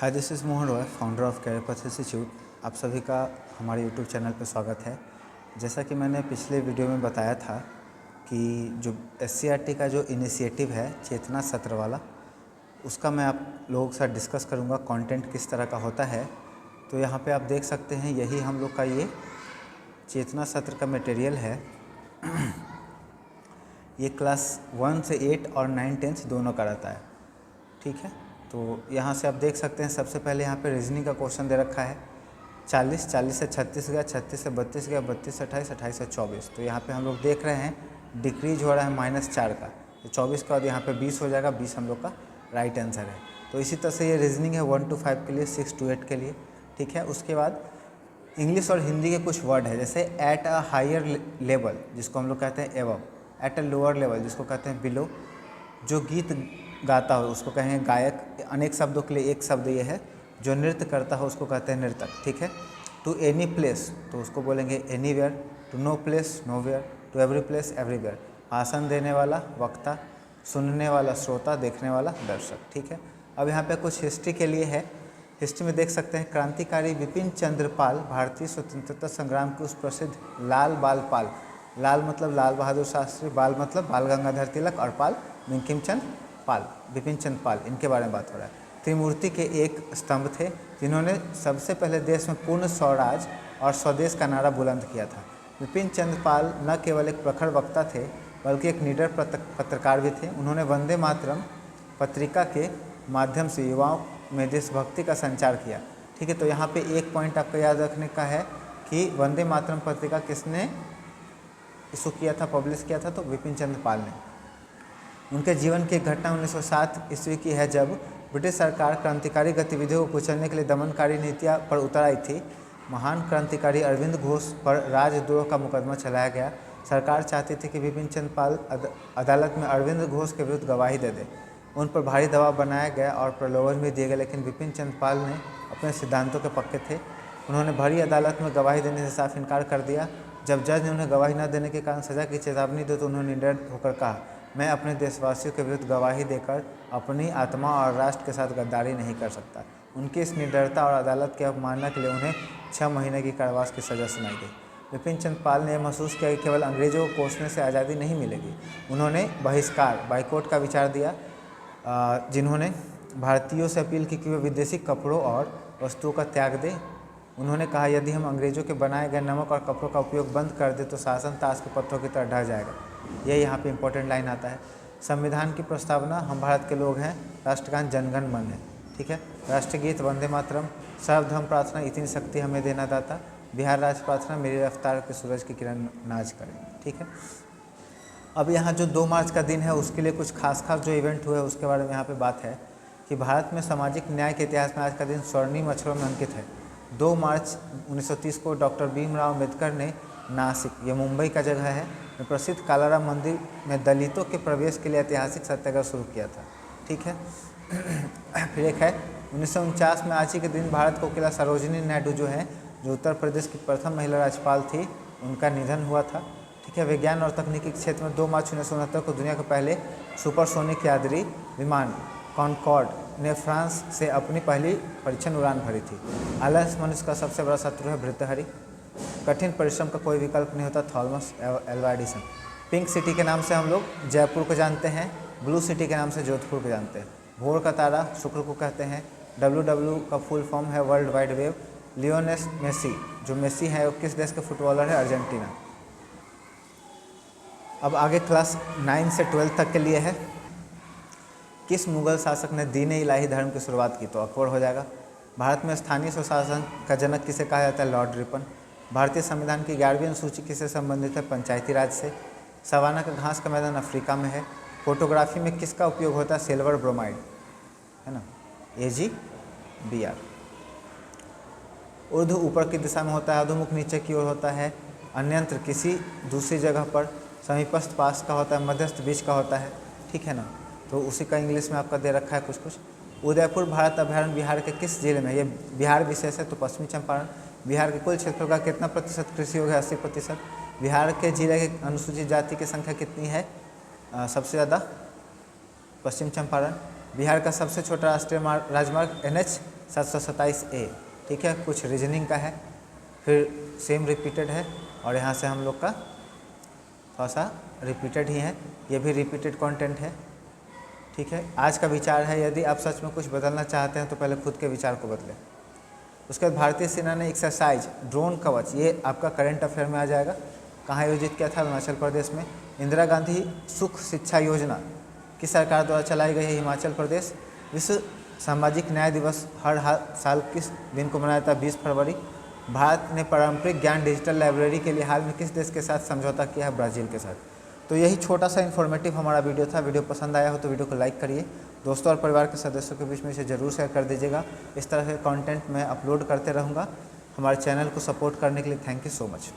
Hi, this is Mohan Roy, founder of career path institute. आप सभी का हमारे यूट्यूब चैनल पर स्वागत है। जैसा कि मैंने पिछले वीडियो में बताया था कि जो SCERT का जो इनिशिएटिव है चेतना सत्र वाला, उसका मैं आप लोगों के साथ डिस्कस करूंगा कंटेंट किस तरह का होता है। तो यहाँ पे आप देख सकते हैं, यही हम लोग का ये चेतना सत्र का मटेरियल है। ये क्लास 1 से 8 और 9 10 दोनों का रहता है, ठीक है। तो यहाँ से आप देख सकते हैं, सबसे पहले यहाँ पे रीजनिंग का क्वेश्चन दे रखा है 40 से 36 गया, 36 से 32 गया, 32 से 28, 28 से 24। तो यहाँ पे हम लोग देख रहे हैं डिक्रीज हो रहा है -4 का, तो 24 के बाद यहाँ पे 20 हो जाएगा। 20 हम लोग का राइट आंसर है। तो इसी तरह से ये रीजनिंग है 1 to 5 के लिए, 6 to 8 के लिए, ठीक है। उसके बाद इंग्लिश और हिंदी के कुछ वर्ड है, जैसे एट अ हायर लेवल जिसको हम लोग कहते हैं एवब, एट अ लोअर लेवल जिसको कहते हैं बिलो, जो गीत गाता हो उसको कहेंगे गायक। अनेक शब्दों के लिए एक शब्द ये है, जो नृत्य करता हो उसको कहते हैं नर्तक, ठीक है। टू एनी प्लेस तो उसको बोलेंगे anywhere, to no place nowhere, to every place everywhere. भाषण देने वाला वक्ता, सुनने वाला श्रोता, देखने वाला दर्शक, ठीक है। अब यहाँ पे कुछ हिस्ट्री के लिए है। हिस्ट्री में देख सकते हैं, क्रांतिकारी विपिन चंद्र पाल भारतीय स्वतंत्रता संग्राम के उस प्रसिद्ध लाल बाल पाल, लाल मतलब लाल बहादुर शास्त्री, बाल मतलब बाल गंगाधर तिलक, और पाल बंकिमचंद्र पाल, विपिन चंद्र पाल, इनके बारे में बात हो रहा है। त्रिमूर्ति के एक स्तंभ थे जिन्होंने सबसे पहले देश में पूर्ण स्वराज और स्वदेश का नारा बुलंद किया था। विपिन चंद्र पाल न केवल एक प्रखर वक्ता थे बल्कि एक निडर पत्रकार भी थे। उन्होंने वंदे मातरम पत्रिका के माध्यम से युवाओं में देशभक्ति का संचार किया, ठीक है। तो यहाँ पे एक पॉइंट आपको याद रखने का है कि वंदे मातरम पत्रिका किसने इशू किया था, पब्लिश किया था, तो विपिन चंद्र पाल ने। उनके जीवन की एक घटना 1907 ईस्वी की है, जब ब्रिटिश सरकार क्रांतिकारी गतिविधियों को कुचलने के लिए दमनकारी नीतियाँ पर उतर आई थी। महान क्रांतिकारी अरविंद घोष पर राजद्रोह का मुकदमा चलाया गया। सरकार चाहती थी कि विपिन चंद्र पाल अदालत में अरविंद घोष के विरुद्ध गवाही दे दे। उन पर भारी दबाव बनाया गया और प्रलोभन भी दिए गए, लेकिन विपिन चंद्र पाल ने अपने सिद्धांतों के पक्के थे। उन्होंने भरी अदालत में गवाही देने से साफ इनकार कर दिया। जब जज ने उन्हें गवाही न देने के कारण सजा की चेतावनी दी तो उन्होंने निडर होकर कहा, मैं अपने देशवासियों के विरुद्ध गवाही देकर अपनी आत्मा और राष्ट्र के साथ गद्दारी नहीं कर सकता। उनकी इस निडरता और अदालत की अवमानना के लिए उन्हें 6 महीने की कारावास की सज़ा सुनाई गई। विपिन चंद्र पाल ने यह महसूस किया कि केवल अंग्रेजों को कोसने से आज़ादी नहीं मिलेगी। उन्होंने बहिष्कार, बाइकआउट का विचार दिया, जिन्होंने भारतीयों से अपील की कि वे विदेशी कपड़ों और वस्तुओं का त्याग दें। उन्होंने कहा, यदि हम अंग्रेजों के बनाए गए नमक और कपड़ों का उपयोग बंद कर दें तो शासन ताश के पत्तों की तरह ढह जाएगा। यह यहाँ पे इम्पोर्टेंट लाइन आता है। संविधान की प्रस्तावना, हम भारत के लोग हैं, राष्ट्रगान जनगण मन है, ठीक है। राष्ट्रगीत वंदे मातरम, सर्वधर्म प्रार्थना, इतनी शक्ति हमें देना दाता, बिहार राज्य प्रार्थना, मेरी रफ्तार के सूरज की किरण नाच करें, ठीक है। अब यहाँ जो 2 मार्च का दिन है उसके लिए कुछ खास जो इवेंट हुए उसके बारे में यहाँ पे बात है कि भारत में सामाजिक न्याय के इतिहास में आज का दिन स्वर्णिम अक्षरों में अंकित है। 2 मार्च 1930 को डॉक्टर भीमराव अम्बेडकर ने नासिक, ये मुंबई का जगह है, में प्रसिद्ध कालाराम मंदिर में दलितों के प्रवेश के लिए ऐतिहासिक सत्याग्रह शुरू किया था, ठीक है। फिर एक है 1949 में आज ही के दिन भारत कोकिला सरोजिनी नायडू जो है, जो उत्तर प्रदेश की प्रथम महिला राज्यपाल थी, उनका निधन हुआ था, ठीक है। विज्ञान और तकनीकी क्षेत्र में 2 मार्च 1969 को दुनिया के पहले सुपरसोनिक यात्री विमान कॉनकॉर्ड ने फ्रांस से अपनी पहली परीक्षण उड़ान भरी थी। आलस मनुष्य का सबसे बड़ा शत्रु है भृतहरि। कठिन परिश्रम का कोई विकल्प नहीं होता, Thomas Alva Edison. Pink city के नाम से हम लोग जयपुर को जानते हैं, ब्लू सिटी के नाम से जोधपुर को जानते हैं। भोर का तारा शुक्र को कहते हैं। WW का फुल फॉर्म है world wide web. Lionel Messi, जो मेसी है वो किस देश के फुटबॉलर है, अर्जेंटीना। अब आगे क्लास 9 से 12 तक के लिए है। किस मुगल शासक ने दीन इलाही धर्म की शुरुआत की, तो अकबर हो जाएगा। भारत में स्थानीय स्वशासन का जनक किसे कहा जाता है, लॉर्ड रिपन। भारतीय संविधान की 11वीं अनुसूची किससे संबंधित है, पंचायती राज से। सवाना का घास का मैदान अफ्रीका में है। फोटोग्राफी में किसका उपयोग होता है, सिल्वर ब्रोमाइड, है ना, AgBr। ऊर्ध्व ऊपर की दिशा में होता है, अधोमुख नीचे की ओर होता है। अन्यंत्र किसी दूसरी जगह पर। समीपस्थ पास का होता है, मध्यस्थ बीच का होता है, ठीक है ना। तो उसी का इंग्लिश में आपका दे रखा है कुछ। उदयपुर भारत अभयारण्य बिहार के किस जिले में, ये बिहार विशेष है तो पश्चिमी चंपारण। बिहार के कुल क्षेत्रफल का कितना प्रतिशत कृषि हो गया, 80%। बिहार के जिले के अनुसूचित जाति की संख्या कितनी है, सबसे ज़्यादा पश्चिम चंपारण। बिहार का सबसे छोटा राष्ट्रीय राजमार्ग NH 727A, ठीक है। कुछ रीजनिंग का है, फिर सेम रिपीटेड है, और यहाँ से हम लोग का थोड़ा सा रिपीटेड ही है, ये भी रिपीटेड कंटेंट है, ठीक है। आज का विचार है, यदि आप सच में कुछ बदलना चाहते हैं तो पहले खुद के विचार को बदलें। उसके बाद भारतीय सेना ने एक्सरसाइज ड्रोन कवच, ये आपका करंट अफेयर में आ जाएगा। कहाँ आयोजित किया था? अरुणाचल प्रदेश में। इंदिरा गांधी सुख शिक्षा योजना किस सरकार द्वारा चलाई गई है? हिमाचल प्रदेश। विश्व सामाजिक न्याय दिवस हर साल किस दिन को मनाया जाता है? 20 फरवरी। भारत ने पारंपरिक ज्ञान डिजिटल लाइब्रेरी के लिए हाल में किस देश के साथ समझौता किया है? ब्राज़ील के साथ। तो यही छोटा सा इन्फॉर्मेटिव हमारा वीडियो था। वीडियो पसंद आया हो तो वीडियो को लाइक करिए, दोस्तों और परिवार के सदस्यों के बीच में इसे ज़रूर शेयर कर दीजिएगा। इस तरह के कंटेंट मैं अपलोड करते रहूँगा। हमारे चैनल को सपोर्ट करने के लिए थैंक यू सो मच।